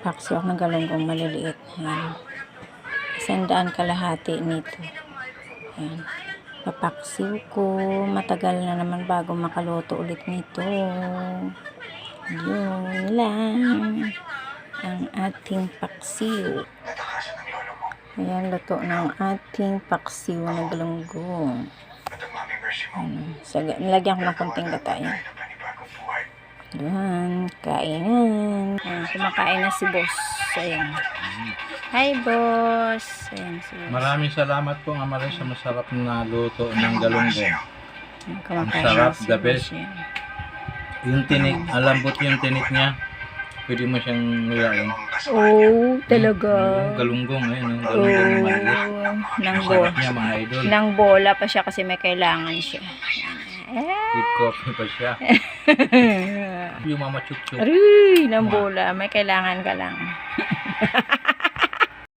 Paksi ako ng galunggong maliliit. Ayan. 100 kalahati nito. Ayan. Papaksiw ko. Matagal na naman bago makaluto ulit nito. Yun lang ang ating paksiw. Ayan, luto ng ating paksiw na galunggong. Nilagyan ko ng konting gata. Ayan. Ayan, kainan. Ayan, kumakain na si boss. Ayan. Hi, boss. Ayan, si boss. Maraming salamat po, Amaray, sa masarap na luto ng galunggong. Kumakain Masarap, na si the boss. best. Ayan. Yung tinik, alambot yung tinik niya. Pwede mo siyang nilain. Oh, talaga. Galunggong, ayun. Galunggong na maliit. Masarap niya, mga idol. Nang bola pa siya kasi may kailangan siya. With coffee pa siya. Yung mama chuk-chuk. Aray, nang bola. May kailangan ka lang.